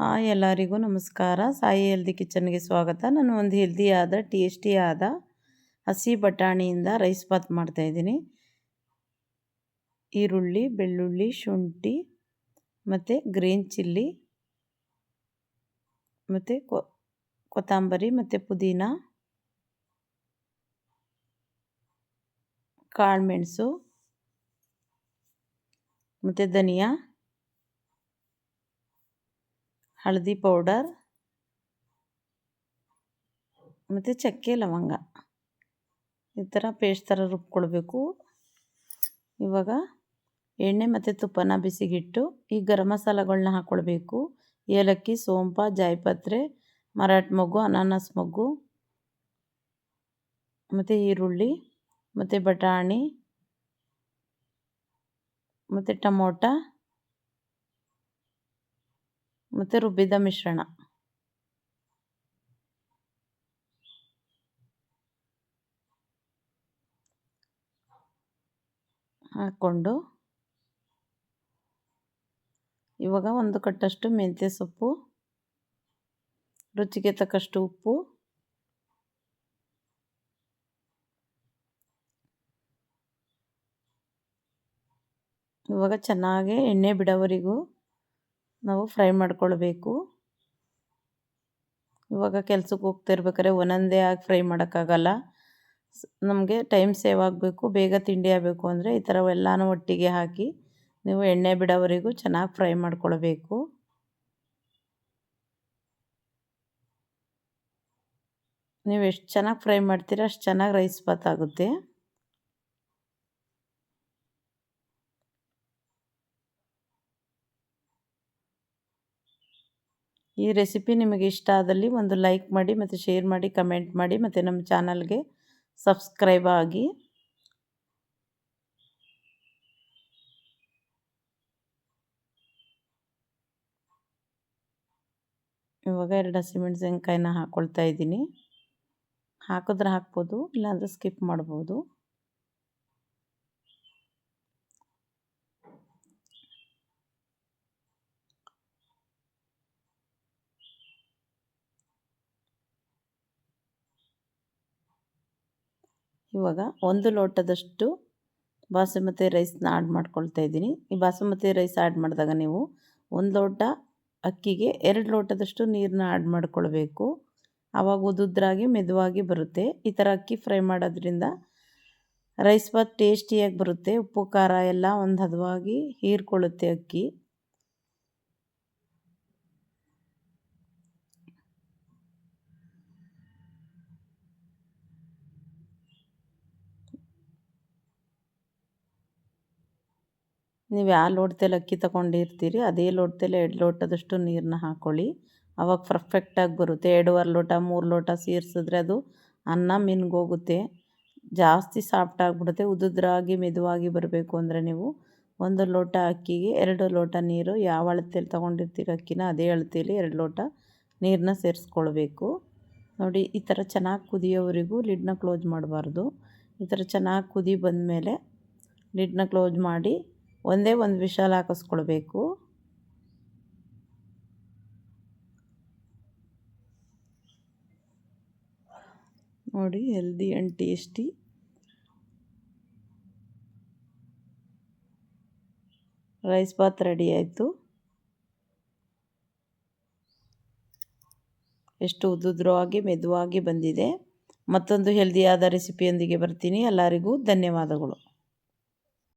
Hi ಎಲ್ಲರಿಗೂ ನಮಸ್ಕಾರ. Sai healthy ಕಿಚನ್ಗೆ ಸ್ವಾಗತ. ನಾನು ಒಂದು ಹೆಲ್ದಿಯಾದ ಟೇಸ್ಟಿಯಾದ ಹಸಿ ಬಟಾಣಿಯಿಂದ ರೈಸ್ ಬಾತ್ ಮಾಡ್ತಾಯಿದ್ದೀನಿ. ಈರುಳ್ಳಿ, ಬೆಳ್ಳುಳ್ಳಿ, ಶುಂಠಿ ಮತ್ತು ಗ್ರೀನ್ ಚಿಲ್ಲಿ ಮತ್ತು ಕೊತ್ತಂಬರಿ ಮತ್ತು ಪುದೀನ, ಕಾಳುಮೆಣಸು ಮತ್ತು ಧನಿಯಾ, ಹಳದಿ ಪೌಡರ್ ಮತ್ತು ಚಕ್ಕೆ ಲವಂಗ ಈ ಥರ ಪೇಸ್ಟ್ ಥರ ರುಬ್ಕೊಳ್ಬೇಕು. ಇವಾಗ ಎಣ್ಣೆ ಮತ್ತು ತುಪ್ಪನ ಬಿಸಿಗಿಟ್ಟು ಈ ಗರಂ ಮಸಾಲಗಳನ್ನ ಹಾಕ್ಕೊಳ್ಬೇಕು. ಏಲಕ್ಕಿ, ಸೋಂಪು, ಜಾಯಿಪತ್ರೆ, ಮರಾಠ ಮೊಗ್ಗು, ಅನಾನಸ್ ಮೊಗ್ಗು ಮತ್ತು ಈರುಳ್ಳಿ ಮತ್ತು ಬಟಾಣಿ ಮತ್ತು ಟೊಮೊಟೊ ಮತ್ತು ರುಬ್ಬಿದ ಮಿಶ್ರಣ ಹಾಕ್ಕೊಂಡು ಇವಾಗ ಒಂದು ಕಟ್ಟಷ್ಟು ಮೆಂತ್ಯ ಸೊಪ್ಪು, ರುಚಿಗೆ ತಕ್ಕಷ್ಟು ಉಪ್ಪು, ಇವಾಗ ಚೆನ್ನಾಗಿ ಎಣ್ಣೆ ಬಿಡೋವರೆಗೂ ನಾವು ಫ್ರೈ ಮಾಡ್ಕೊಳ್ಬೇಕು. ಇವಾಗ ಕೆಲ್ಸಕ್ಕೆ ಹೋಗ್ತಿರ್ಬೇಕಾದ್ರೆ ಒಂದೊಂದೇ ಆಗಿ ಫ್ರೈ ಮಾಡೋಕ್ಕಾಗಲ್ಲ. ನಮಗೆ ಟೈಮ್ ಸೇವ್ ಆಗಬೇಕು, ಬೇಗ ತಿಂಡಿ ಆಗಬೇಕು ಅಂದರೆ ಈ ಥರ ಎಲ್ಲನೂ ಒಟ್ಟಿಗೆ ಹಾಕಿ ನೀವು ಎಣ್ಣೆ ಬಿಡೋವರೆಗೂ ಚೆನ್ನಾಗಿ ಫ್ರೈ ಮಾಡ್ಕೊಳ್ಬೇಕು. ನೀವು ಎಷ್ಟು ಚೆನ್ನಾಗಿ ಫ್ರೈ ಮಾಡ್ತೀರ ಅಷ್ಟು ಚೆನ್ನಾಗಿ ರೈಸ್ ಬಾತ್ ಆಗುತ್ತೆ. ಈ ರೆಸಿಪಿ ನಿಮಗೆ ಇಷ್ಟ ಆದಲ್ಲಿ ಒಂದು ಲೈಕ್ ಮಾಡಿ ಮತ್ತು ಶೇರ್ ಮಾಡಿ, ಕಮೆಂಟ್ ಮಾಡಿ ಮತ್ತು ನಮ್ಮ ಚಾನಲ್ಗೆ ಸಬ್ಸ್ಕ್ರೈಬ್ ಆಗಿ. ಇವಾಗ 2 ಹಸಿಮೆಣಸಿನ್ಕಾಯಿನ ಹಾಕ್ಕೊಳ್ತಾ ಇದ್ದೀನಿ. ಹಾಕಿದ್ರೆ ಹಾಕ್ಬೋದು, ಇಲ್ಲಾಂದರೆ ಸ್ಕಿಪ್ ಮಾಡ್ಬೋದು. ಇವಾಗ 1 ಲೋಟದಷ್ಟು ಬಾಸುಮತಿ ರೈಸ್ನ ಆ್ಯಡ್ ಮಾಡ್ಕೊಳ್ತಾ ಇದ್ದೀನಿ. ಈ ಬಾಸುಮತಿ ರೈಸ್ ಆ್ಯಡ್ ಮಾಡಿದಾಗ ನೀವು 1 ಲೋಟ ಅಕ್ಕಿಗೆ 2 ಲೋಟದಷ್ಟು ನೀರನ್ನ ಆ್ಯಡ್ ಮಾಡ್ಕೊಳ್ಬೇಕು. ಆವಾಗ ಉದುದ್ರಾಗಿ ಮೆದುವಾಗಿ ಬರುತ್ತೆ. ಈ ಥರ ಅಕ್ಕಿ ಫ್ರೈ ಮಾಡೋದ್ರಿಂದ ರೈಸ್ ಬಾತ್ ಟೇಸ್ಟಿಯಾಗಿ ಬರುತ್ತೆ. ಉಪ್ಪು ಖಾರ ಎಲ್ಲ ಒಂದು ಹದವಾಗಿ ಹೀರ್ಕೊಳ್ಳುತ್ತೆ ಅಕ್ಕಿ. ನೀವು ಯಾವ ಲೋಟದಲ್ಲಿ ಅಕ್ಕಿ ತಗೊಂಡಿರ್ತೀರಿ ಅದೇ ಲೋಟದಲ್ಲಿ 2 ಲೋಟದಷ್ಟು ನೀರನ್ನ ಹಾಕ್ಕೊಳ್ಳಿ. ಆವಾಗ ಪರ್ಫೆಕ್ಟಾಗಿ ಬರುತ್ತೆ. 2.5 ಲೋಟ 3 ಲೋಟ ಸೇರಿಸಿದ್ರೆ ಅದು ಅನ್ನ ಮಿನ್ಗೋಗುತ್ತೆ, ಜಾಸ್ತಿ ಸಾಫ್ಟ್ ಆಗಿಬಿಡುತ್ತೆ. ಉದುದ್ರಾಗಿ ಮೆದುವಾಗಿ ಬರಬೇಕು ಅಂದರೆ ನೀವು 1 ಲೋಟ ಅಕ್ಕಿಗೆ 2 ಲೋಟ ನೀರು, ಯಾವ ಅಳತೆಯಲ್ಲಿ ತೊಗೊಂಡಿರ್ತೀರಿ ಅಕ್ಕಿನ ಅದೇ ಅಳತೆಯಲ್ಲಿ 2 ಲೋಟ ನೀರನ್ನ ಸೇರಿಸ್ಕೊಳ್ಬೇಕು. ನೋಡಿ, ಈ ಥರ ಚೆನ್ನಾಗಿ ಕುದಿಯೋವರೆಗೂ ಲಿಡ್ನ ಕ್ಲೋಸ್ ಮಾಡಬಾರ್ದು. ಈ ಥರ ಚೆನ್ನಾಗಿ ಕುದಿ ಬಂದಮೇಲೆ ಲಿಡ್ನ ಕ್ಲೋಸ್ ಮಾಡಿ ಒಂದೇ ಒಂದು ವಿಶಲ್ ಹಾಕಿಸ್ಕೊಳ್ಬೇಕು. ನೋಡಿ, healthy and tasty rice bath ready ಆಯಿತು. ಎಷ್ಟು ಉದುದ್ರವಾಗಿ ಮೆದುವಾಗಿ ಬಂದಿದೆ. ಮತ್ತೊಂದು ಹೆಲ್ದಿಯಾದ ರೆಸಿಪಿಯೊಂದಿಗೆ ಬರ್ತೀನಿ. ಎಲ್ಲರಿಗೂ ಧನ್ಯವಾದಗಳು.